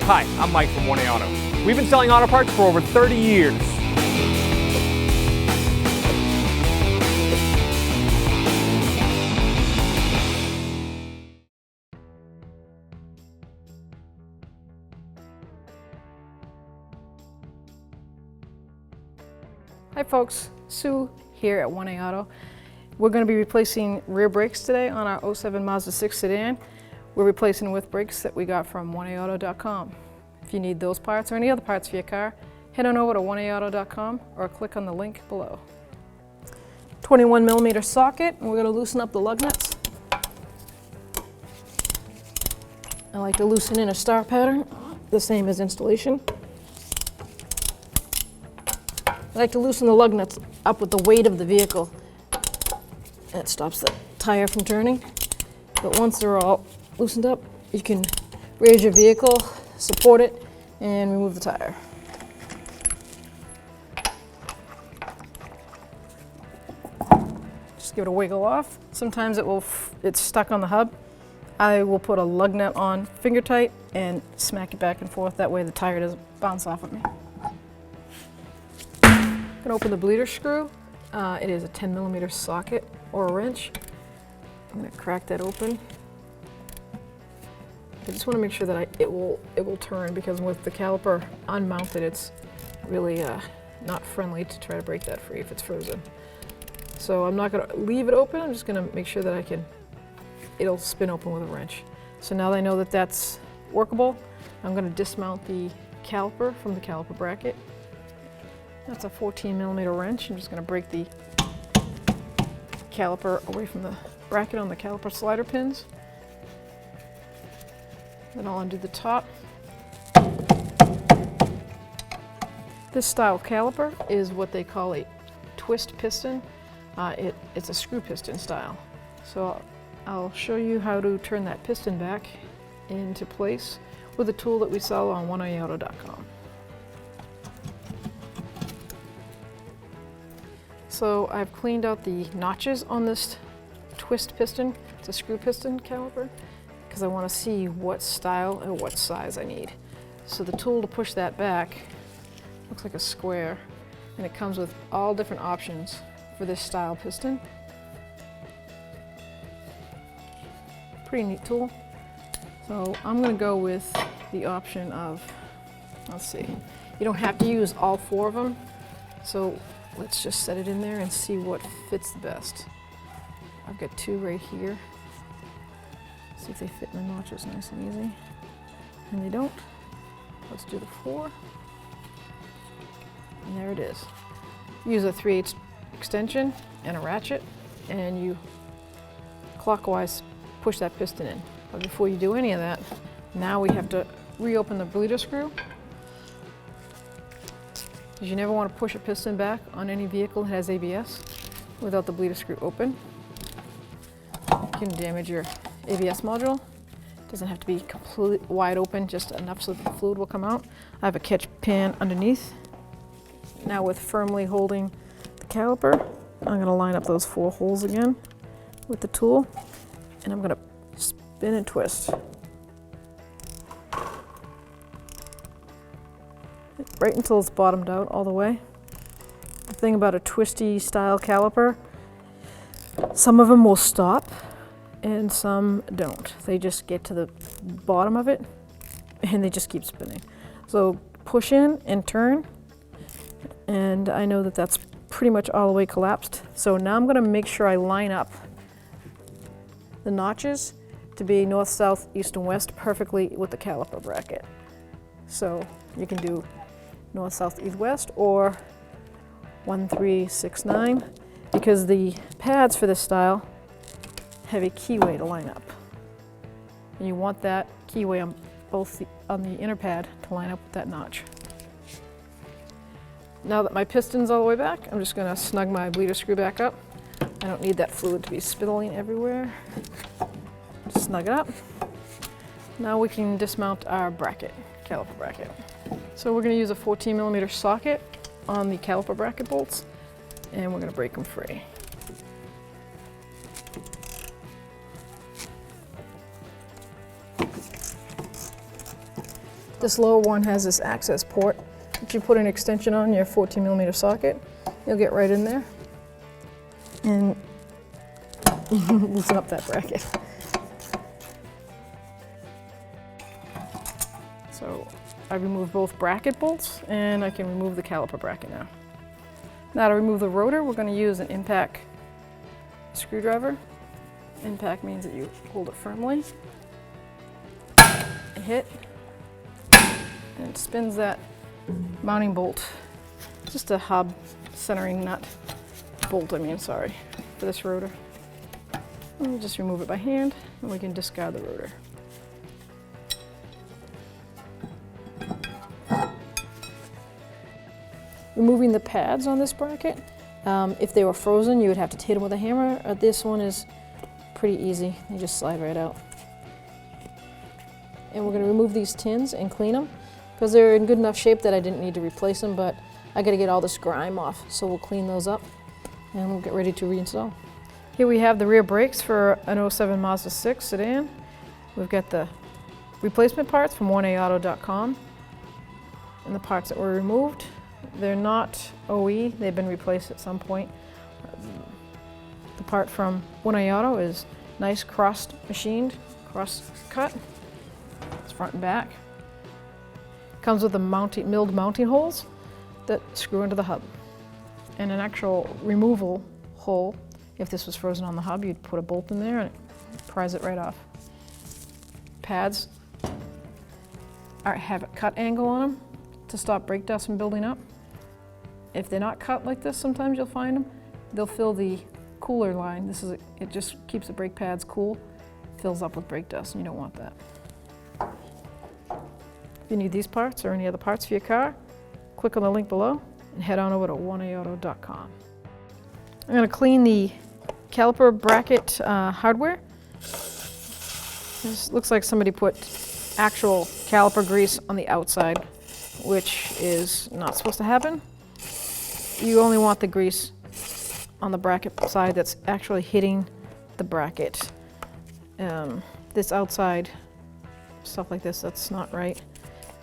Hi, I'm Mike from 1A Auto. We've been selling auto parts for over 30 years. Hi folks, Sue here at 1A Auto. We're going to be replacing rear brakes today on our 07 Mazda 6 sedan. We're replacing with brakes that we got from 1AAuto.com. If you need those parts or any other parts for your car, head on over to 1AAuto.com or click on the link below. 21mm socket, and we're going to loosen up the lug nuts. I like to loosen in a star pattern, the same as installation. I like to loosen the lug nuts up with the weight of the vehicle. That stops the tire from turning. But once they're all loosened up, you can raise your vehicle, support it, and remove the tire. Just give it a wiggle off. Sometimes it's stuck on the hub. I will put a lug nut on finger tight and smack it back and forth. That way the tire doesn't bounce off of me. I'm going to open the bleeder screw. It is a 10mm socket or a wrench. I'm going to crack that open. I just want to make sure that it will turn, because with the caliper unmounted, it's really not friendly to try to break that free if it's frozen. So I'm not going to leave it open. I'm just going to make sure that it'll spin open with a wrench. So now that I know that that's workable, I'm going to dismount the caliper from the caliper bracket. That's a 14mm wrench. I'm just going to break the caliper away from the bracket on the caliper slider pins. Then I'll undo the top. This style caliper is what they call a twist piston. It's a screw piston style. So I'll show you how to turn that piston back into place with a tool that we sell on 1AAuto.com. So I've cleaned out the notches on this twist piston. It's a screw piston caliper, because I want to see what style and what size I need. So the tool to push that back looks like a square, and it comes with all different options for this style piston. Pretty neat tool. So I'm going to go with the option of, let's see, you don't have to use all 4 of them. So let's just set it in there and see what fits the best. I've got 2 right here. See if they fit in the notches nice and easy. And they don't. Let's do the 4. And there it is. Use a 3/8 extension and a ratchet, and you clockwise push that piston in. But before you do any of that, now we have to reopen the bleeder screw. Because you never want to push a piston back on any vehicle that has ABS without the bleeder screw open. You can damage your ABS module. It doesn't have to be completely wide open, just enough so that the fluid will come out. I have a catch pan underneath. Now with firmly holding the caliper, I'm going to line up those 4 holes again with the tool, and I'm going to spin and twist. Right until it's bottomed out all the way. The thing about a twisty style caliper, some of them will stop and some don't. They just get to the bottom of it and they just keep spinning. So push in and turn, and I know that that's pretty much all the way collapsed. So now I'm going to make sure I line up the notches to be north, south, east, and west perfectly with the caliper bracket. So you can do north, south, east, west, or 1, 3, 6, 9, because the pads for this style have a keyway to line up. And you want that keyway on the inner pad to line up with that notch. Now that my piston's all the way back, I'm just going to snug my bleeder screw back up. I don't need that fluid to be spilling everywhere. Just snug it up. Now we can dismount our bracket, caliper bracket. So we're going to use a 14mm socket on the caliper bracket bolts, and we're going to break them free. This lower one has this access port that you put an extension on your 14mm socket. You'll get right in there and loosen up that bracket. So I removed both bracket bolts and I can remove the caliper bracket now. Now to remove the rotor, we're going to use an impact screwdriver. Impact means that you hold it firmly, and hit, and it spins that mounting bolt. Just a hub centering nut bolt, sorry, for this rotor. And we just remove it by hand and we can discard the rotor. Removing the pads on this bracket, if they were frozen, you would have to hit them with a hammer. This one is pretty easy. They just slide right out. And we're going to remove these tins and clean them because they're in good enough shape that I didn't need to replace them, but I got to get all this grime off. So we'll clean those up and we'll get ready to reinstall. Here we have the rear brakes for an 07 Mazda 6 sedan. We've got the replacement parts from 1aauto.com and the parts that were removed. They're not OE, they've been replaced at some point. The part from 1A Auto is nice cross-machined, cross-cut. It's front and back. Comes with the milled mounting holes that screw into the hub. And an actual removal hole. If this was frozen on the hub, you'd put a bolt in there and it pries it right off. Pads have a cut angle on them to stop brake dust from building up. If they're not cut like this, sometimes you'll find them, they'll fill the cooler line. It just keeps the brake pads cool, fills up with brake dust, and you don't want that. If you need these parts or any other parts for your car, click on the link below and head on over to 1aauto.com. I'm going to clean the caliper bracket hardware. This looks like somebody put actual caliper grease on the outside, which is not supposed to happen. You only want the grease on the bracket side that's actually hitting the bracket. This outside stuff like this, that's not right.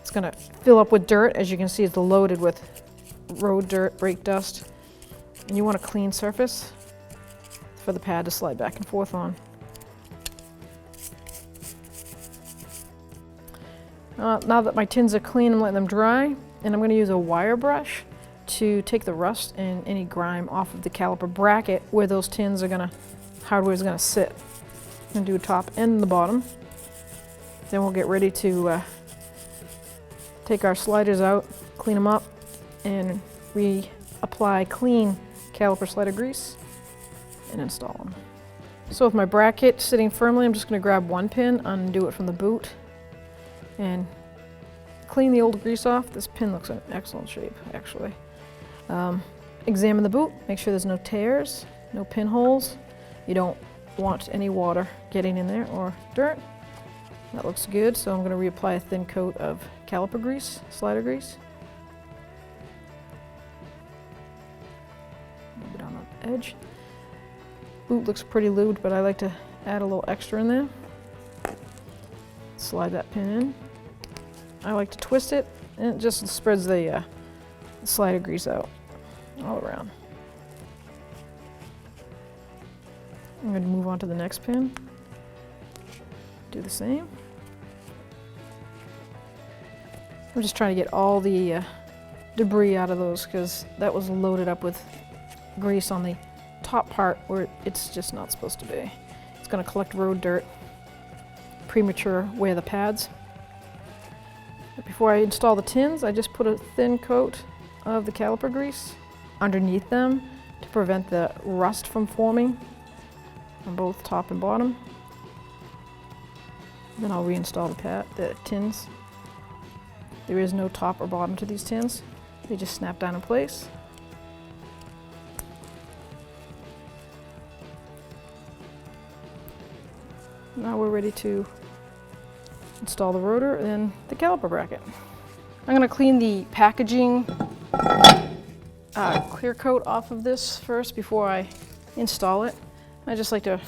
It's going to fill up with dirt. As you can see, it's loaded with road dirt, brake dust. And you want a clean surface for the pad to slide back and forth on. Now that my tins are clean, I'm letting them dry, and I'm going to use a wire brush to take the rust and any grime off of the caliper bracket where those tins are hardware is going to sit. I'm going to do top and the bottom. Then we'll get ready to take our sliders out, clean them up, and reapply clean caliper slider grease and install them. So with my bracket sitting firmly, I'm just going to grab one pin, undo it from the boot, and clean the old grease off. This pin looks in excellent shape, actually. Examine the boot, make sure there's no tears, no pinholes. You don't want any water getting in there or dirt. That looks good, so I'm going to reapply a thin coat of caliper grease, slider grease. A little bit on the edge. Boot looks pretty lubed, but I like to add a little extra in there. Slide that pin in. I like to twist it, and it just spreads the slider grease out all around. I'm going to move on to the next pin. Do the same. I'm just trying to get all the debris out of those because that was loaded up with grease on the top part where it's just not supposed to be. It's going to collect road dirt. Premature wear the pads. But before I install the tins, I just put a thin coat of the caliper grease underneath them to prevent the rust from forming on both top and bottom. Then I'll reinstall the tins. There is no top or bottom to these tins. They just snap down in place. Now we're ready to install the rotor and the caliper bracket. I'm going to clean the packaging clear coat off of this first before I install it. I just like to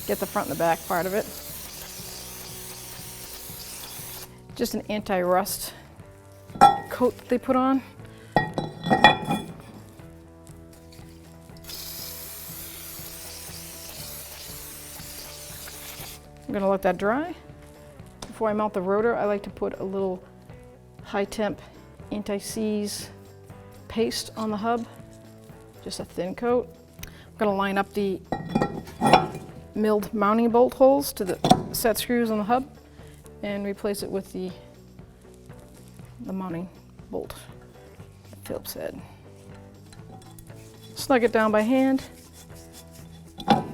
get the front and the back part of it. just an anti-rust coat that they put on. I'm gonna let that dry. Before I mount the rotor, I like to put a little high temp anti-seize paste on the hub, just a thin coat. I'm gonna line up the milled mounting bolt holes to the set screws on the hub and replace it with the mounting bolt Phillips head. Snug it down by hand. And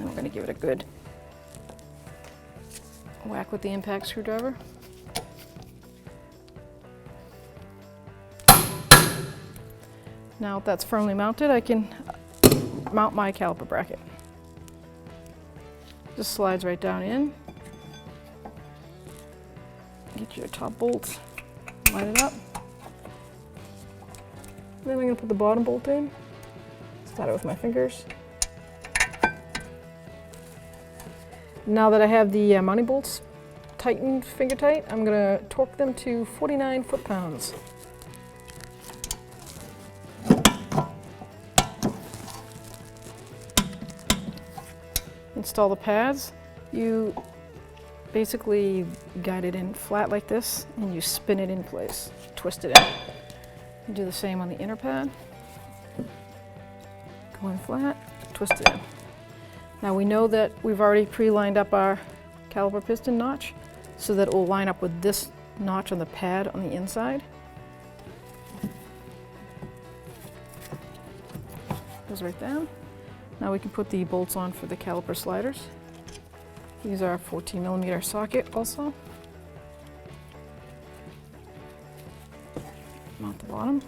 we're going to give it a good whack with the impact screwdriver. Now if that's firmly mounted, I can mount my caliper bracket. Just slides right down in. Get your top bolts, line it up. Then I'm going to put the bottom bolt in. Start it with my fingers. Now that I have the mounting bolts tightened finger tight, I'm going to torque them to 49 foot-pounds. Install the pads. You basically guide it in flat like this and you spin it in place, twist it in. You do the same on the inner pad. Go in flat, twist it in. Now we know that we've already pre-lined up our caliper piston notch so that it will line up with this notch on the pad on the inside. Goes right down. Now we can put the bolts on for the caliper sliders. These are a 14mm socket also. Mount the bottom.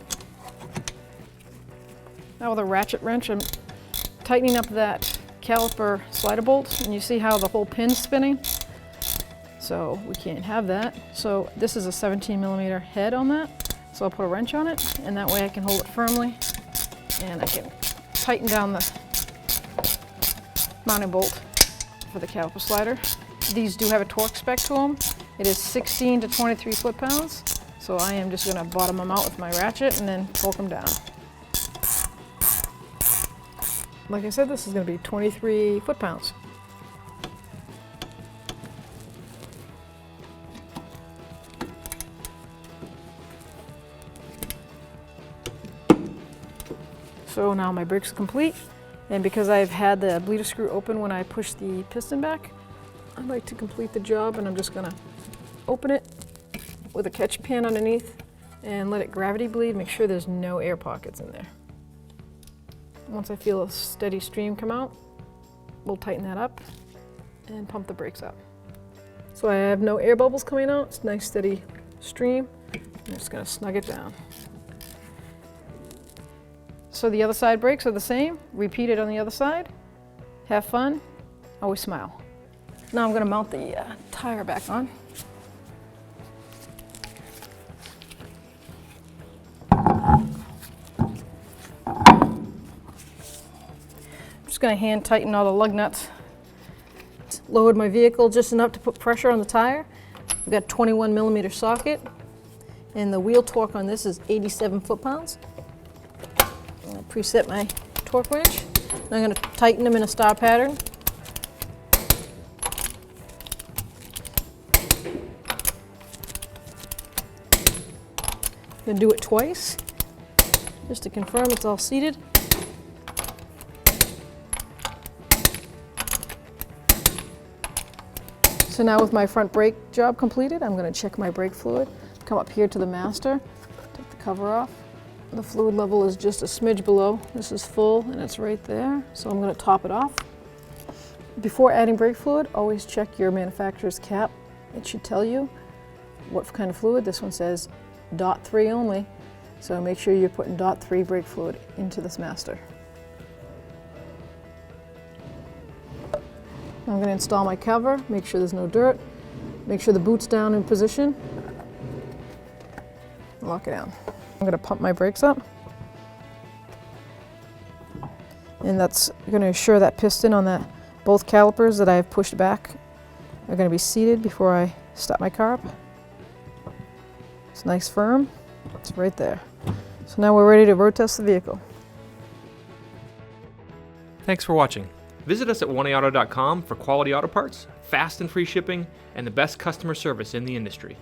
Now with a ratchet wrench, I'm tightening up that caliper slider bolt, and you see how the whole pin's spinning? So we can't have that. So this is a 17mm head on that. So I'll put a wrench on it, and that way I can hold it firmly, and I can tighten down the mounting bolt for the caliper slider. These do have a torque spec to them. It is 16 to 23 foot-pounds. So I am just gonna bottom them out with my ratchet and then torque them down. Like I said, this is gonna be 23 foot-pounds. So now my brakes are complete. And because I've had the bleeder screw open when I push the piston back, I'd like to complete the job, and I'm just gonna open it with a catch pan underneath and let it gravity bleed, make sure there's no air pockets in there. Once I feel a steady stream come out, we'll tighten that up and pump the brakes up. So I have no air bubbles coming out, it's a nice steady stream. I'm just gonna snug it down. So the other side brakes are the same. Repeat it on the other side. Have fun. Always smile. Now I'm going to mount the tire back on. I'm just going to hand tighten all the lug nuts. Lowered my vehicle just enough to put pressure on the tire. I've got a 21mm socket, and the wheel torque on this is 87 foot-pounds. I'm going to preset my torque wrench. And I'm going to tighten them in a star pattern. I'm going to do it twice, just to confirm it's all seated. So now with my front brake job completed, I'm going to check my brake fluid. Come up here to the master, take the cover off. The fluid level is just a smidge below. This is full and it's right there, so I'm going to top it off. Before adding brake fluid, always check your manufacturer's cap. It should tell you what kind of fluid. This one says .3 only, so make sure you're putting .3 brake fluid into this master. I'm going to install my cover, make sure there's no dirt, make sure the boot's down in position, lock it down. I'm going to pump my brakes up, and that's going to assure that piston on both calipers that I have pushed back are going to be seated before I start my car up. It's nice firm. It's right there. So now we're ready to road test the vehicle. Thanks for watching. Visit us at oneauto.com for quality auto parts, fast and free shipping, and the best customer service in the industry.